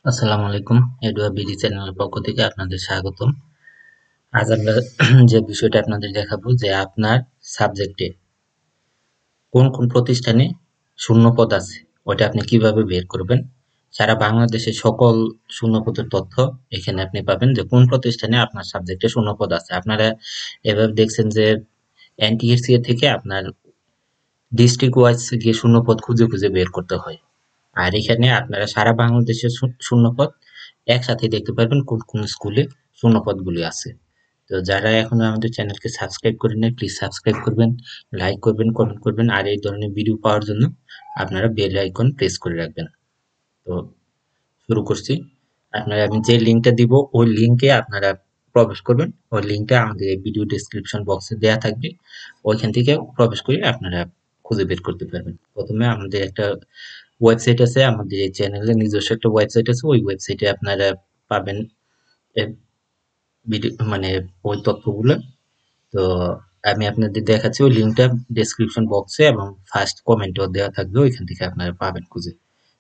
আসসালামু আলাইকুম। এডুয়া বিডি চ্যানেলের পক্ষ থেকে আপনাদের স্বাগতম। আজ আমরা যে বিষয়টা আপনাদের দেখাবো যে আপনার সাবজেক্টে কোন কোন প্রতিষ্ঠানে শূন্যপদ আছে ওটা আপনি কিভাবে বের করবেন। সারা বাংলাদেশের সকল শূন্যপদের তথ্য এখানে আপনি পাবেন যে কোন প্রতিষ্ঠানে আপনার সাবজেক্টে শূন্যপদ আছে। আপনারা এভাবে দেখছেন যে এনটিএসসি থেকে আপনার ডিস্ট্রিক্ট ওয়াইজ গিয়ে শূন্যপদ খুঁজে খুঁজে বের করতে হয়। আর এখানে আপনারা সারা বাংলাদেশের শূন্যপদ একসাথে দেখতে পারবেন কোন কোন স্কুলে শূন্যপদগুলি আছে। তো যারা এখনো আমাদের চ্যানেলকে সাবস্ক্রাইব করেন নাই প্লিজ সাবস্ক্রাইব করবেন, লাইক করবেন, কমেন্ট করবেন আর এই ধরনের ভিডিও পাওয়ার জন্য আপনারা বেল আইকন প্রেস করে রাখবেন। তো শুরু করছি। আপনারা আমি যে লিঙ্কটা দিব ওই লিঙ্কে আপনারা প্রবেশ করবেন। ওই লিঙ্কটা আমাদের ভিডিও ডেসক্রিপশন বক্সে দেওয়া থাকবে। ওইখান থেকে প্রবেশ করে আপনারা খুঁজে বের করতে পারবেন। প্রথমে আমাদের একটা ওয়েবসাইট আছে, আমাদের এই চ্যানেলের নিজস্ব একটা ওয়েবসাইট আছে। ওই ওয়েবসাইটে আপনারা পাবেন ভিডিও মানে ওই তথ্যগুলো। তো আমি আপনাদের দেখাচ্ছি ওই লিঙ্কটা ডেসক্রিপশন বক্সে এবং ফার্স্ট কমেন্টেও দেওয়া থাকবে, ওইখান থেকে আপনারা পাবেন খুঁজে।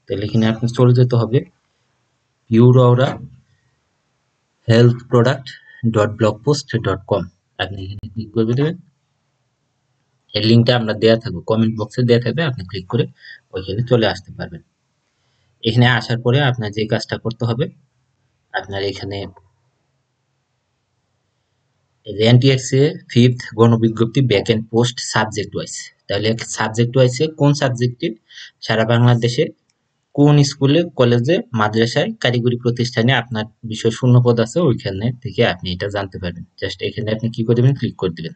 তাহলে এখানে আপনি চলে যেতে হবে পিউরাওরা health product dot blogspot dot com. আপনি এখানে ক্লিক করে দেবেন। এই লিঙ্কটা আমরা দেওয়া থাকবে, কমেন্ট বক্সে দেওয়া থাকবে, আপনি ক্লিক করে ওইখানে চলে আসতে পারবেন। এখানে আসার পরে আপনার যে কাজটা করতে হবে, আপনার এখানে এনটিএক্সে ফিফথ গণবিজ্ঞপ্তি ব্যাকএন্ড পোস্ট সাবজেক্ট ওয়াইজ। তাহলে সাবজেক্ট ওয়াইজে কোন সাবজেক্টে সারা বাংলাদেশে কোন স্কুলে কলেজে মাদ্রাসায় কারিগরি প্রতিষ্ঠানে আপনার বিষয় শূন্যপদ আছে ওইখানে থেকে আপনি এটা জানতে পারবেন। জাস্ট এখানে আপনি কি করে দেবেন, ক্লিক করে দিবেন।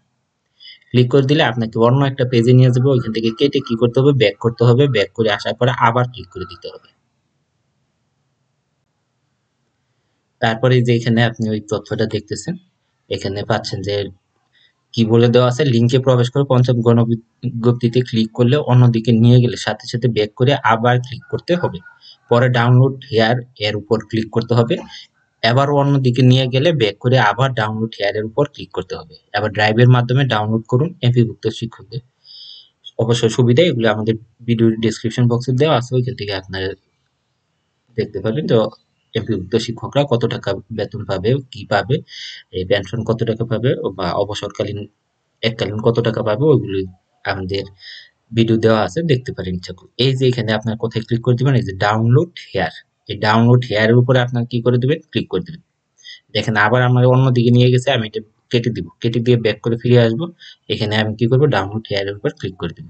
ক্লিক করে দিলে আপনাকে অন্য একটা পেজে নিয়ে যাবে। ওইখান থেকে কেটে কি করতে হবে, ব্যাক করতে হবে। ব্যাক করে আসার পরে আবার ক্লিক করে দিতে হবে। তারপরে যে এখানে আপনি ওই তথ্যটা দেখতেছেন, এখানে পাচ্ছেন যে কি বলে দেওয়া আছে, লিঙ্কে প্রবেশ করে পঞ্চম গণবিজ্ঞপ্তিতে ক্লিক করলে অন্যদিকে নিয়ে গেলে সাথে সাথে ব্যাক করে আবার ক্লিক করতে হবে। পরে ডাউনলোড হেয়ার এর উপর ক্লিক করতে হবে। এবার অন্যদিকে নিয়ে গেলে ব্যাক করে আবার ডাউনলোড হেয়ার এর উপর ক্লিক করতে হবে। এবার ড্রাইভের মাধ্যমে ডাউনলোড করুন এমপিভুক্ত শিক্ষকদের। অবশ্যই সুবিধা এগুলো আমাদের ভিডিও ডেসক্রিপশন বক্সে দেওয়া আছে, ওইখান থেকে আপনারা দেখতে পাবেন তো এমপিভুক্ত শিক্ষকরা কত টাকা বেতন পাবে, কি পাবে, এই পেনশন কত টাকা পাবে বা অবসরকালীন এককালীন কত টাকা পাবে ওইগুলি আমাদের ভিডিও দেওয়া আছে, দেখতে পারেন ইচ্ছা করলে। এই যে এখানে আপনার কোথায় ক্লিক করে দিবেন, এই যে ডাউনলোড হেয়ার, এই ডাউনলোড হেয়ার এর উপরে আপনার কি করে দিবেন, ক্লিক করে দিবেন। দেখেন আবার আমার অন্যদিকে নিয়ে গেছে, আমি এটা কেটে দিব, কেটে দিয়ে ব্যাক করে ফিরে আসবো। এখানে আমি কি করবো, ডাউনলোড হেয়ার এর উপর ক্লিক করে দিব।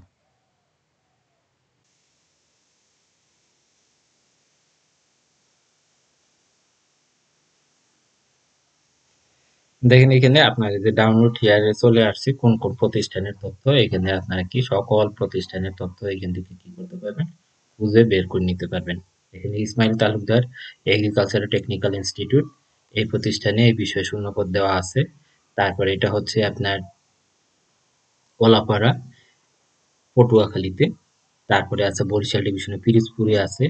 দেখেন এখানে আপনার এই যে ডাউনলোড হিয়ারে চলে আসছে কোন কোন প্রতিষ্ঠানের তথ্য। এখানে আপনারা কি সকল প্রতিষ্ঠানের তথ্য এখান থেকে কি করতে পারবেন, খুঁজে বের করে নিতে পারবেন। এখানে Ismail Talukdar agriculture technical institute, এই প্রতিষ্ঠানে এই বিষয়ে শূন্যপদ দেওয়া আছে। তারপরে এটা হচ্ছে আপনার কলাপাড়া পটুয়াখালীতে, তারপরে আছে বরিশাল ডিভিশনে পিরিজপুরে আছে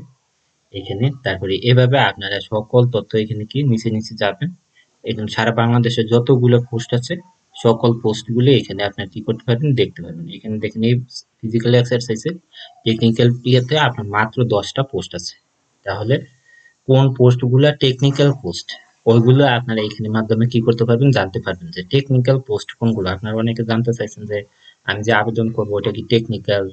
এখানে। তারপরে এভাবে আপনারা সকল তথ্য এখানে কি নিচে নিচে যাবেন। এখানে সারা বাংলাদেশে যতগুলো পোস্ট আছে সকল পোস্টগুলো এখানে আপনার কি করতে পারবেন, দেখতে পারবেন। এখানে দেখেন এই ফিজিক্যাল এক্সারসাইজে টেকনিক্যাল ইয়েতে আপনার মাত্র 10টা পোস্ট আছে। তাহলে কোন পোস্টগুলা টেকনিক্যাল পোস্ট ওইগুলো আপনারা এখানে মাধ্যমে কি করতে পারবেন, জানতে পারবেন যে টেকনিক্যাল পোস্ট কোনগুলো। আপনারা অনেকে জানতে চাইছেন যে আমি যে আবেদন করবো ওটা কি টেকনিক্যাল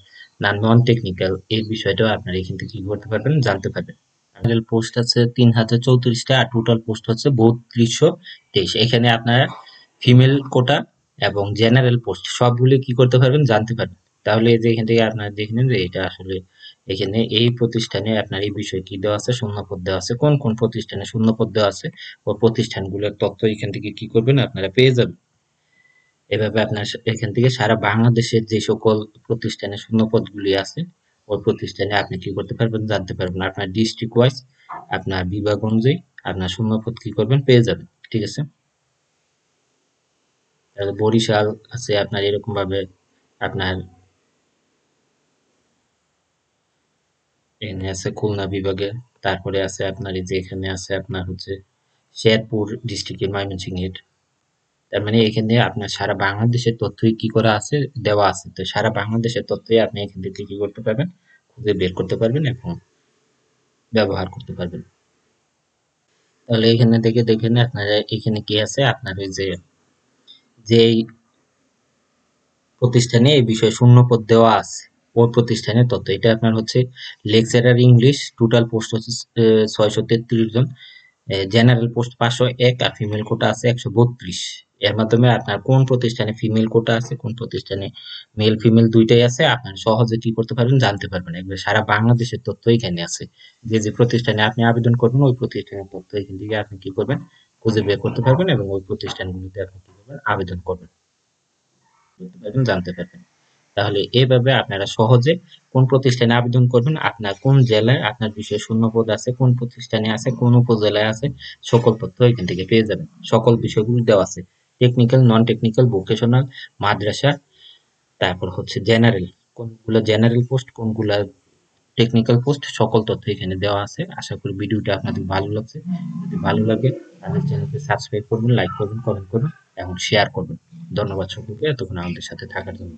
না নন টেকনিক্যাল, এই বিষয়টাও আপনারা এখান থেকে কি করতে পারবেন, জানতে পারবেন। টোটাল পোস্ট আছে 3034টা আর টোটাল পোস্ট হচ্ছে 3223। এখানে আপনারা ফিমেল কোটা এবং জেনারেল পোস্ট সবগুলো কি করতে পারবেন, জানতে পারবেন। তাহলে এই যে এখান থেকে আপনারা দেখে নেন যে এটা আসলে এখানে এই প্রতিষ্ঠানে আপনার এই বিষয় কি দেওয়া আছে, শূন্যপদ দেওয়া আছে, কোন কোন প্রতিষ্ঠানে শূন্যপদ দেওয়া আছে ওই প্রতিষ্ঠানগুলোর তথ্য এখান থেকে কি করবেন, আপনারা পেয়ে যাবেন। এভাবে আপনার এখান থেকে সারা বাংলাদেশের যে সকল প্রতিষ্ঠানে শূন্যপদগুলি আছে ওই প্রতিষ্ঠানে আপনি কি করতে পারবেন, জানতে পারবেন। আপনার ডিস্ট্রিক্ট ওয়াইজ আপনার বিভাগ অনুযায়ী আপনার শূন্যপদ কি করবেন, পেয়ে যাবেন। ঠিক আছে। তাহলে বরিশাল আছে আপনার এরকম ভাবে আপনার এখানে আছে খুলনা বিভাগে। তারপরে আছে আপনার এই যে এখানে আছে আপনার হচ্ছে শেরপুর ডিস্ট্রিক্টের ময়মনসিংহের। তার মানে এখানে আপনার সারা বাংলাদেশের তথ্যই কি করা আছে, দেওয়া আছে। তো সারা বাংলাদেশের তথ্যই আপনি এখান থেকে কি করতে পারবেন, খুঁজে বের করতে পারবেন এবং ব্যবহার করতে পারবেন। তাহলে এখানে থেকে দেখেন আপনারা এখানে কি আছে আপনার ওই যে যেই প্রতিষ্ঠানে এই বিষয়ে শূন্যপদ দেওয়া আছে ওই প্রতিষ্ঠানের তথ্য। এটা আপনার হচ্ছে লেকচারার ইংলিশ, টোটাল পোস্ট হচ্ছে 633 জন, জেনারেল পোস্ট 501 আর ফিমেল কোটা আছে 132। এর মাধ্যমে আপনার কোন প্রতিষ্ঠানে ফিমেল কোটা আছে, কোন প্রতিষ্ঠানে মেল ফিমেল দুইটাই আছে, আপনার সহজে কি করতে পারবেন, জানতে পারবেন। একবার সারা বাংলাদেশের তথ্য এখানে আছে। যে যে প্রতিষ্ঠানে আপনি আবেদন করবেন ওই প্রতিষ্ঠানের তথ্য এখান থেকে আপনি কি করবেন, খুঁজে বের করতে পারবেন এবং ওই প্রতিষ্ঠানগুলোতে আপনি কি করবেন, আবেদন করবেন, করতে পারবেন, জানতে পারবেন। তাহলে এভাবে আপনারা সহজে কোন প্রতিষ্ঠানে আবেদন করবেন, আপনার কোন জেলায় আপনার বিষয়ে শূন্যপদ আছে, কোন প্রতিষ্ঠানে আছে, কোন উপজেলায় আছে, সকল তথ্য এখান থেকে পেয়ে যাবেন। সকল বিষয়গুলো দেওয়া আছে, টেকনিক্যাল, নন টেকনিক্যাল, ভোকেশনাল, মাদ্রাসা, তারপর হচ্ছে জেনারেল, কোনগুলো জেনারেল পোস্ট, কোনগুলা টেকনিক্যাল পোস্ট, সকল তথ্য এখানে দেওয়া আছে। আশা করি ভিডিওটা আপনাদের ভালো লাগছে। যদি ভালো লাগে তাহলে চ্যানেলকে সাবস্ক্রাইব করবেন, লাইক করবেন, কমেন্ট করবেন এবং শেয়ার করবেন। ধন্যবাদ সকলকে এতক্ষণ আমাদের সাথে থাকার জন্য।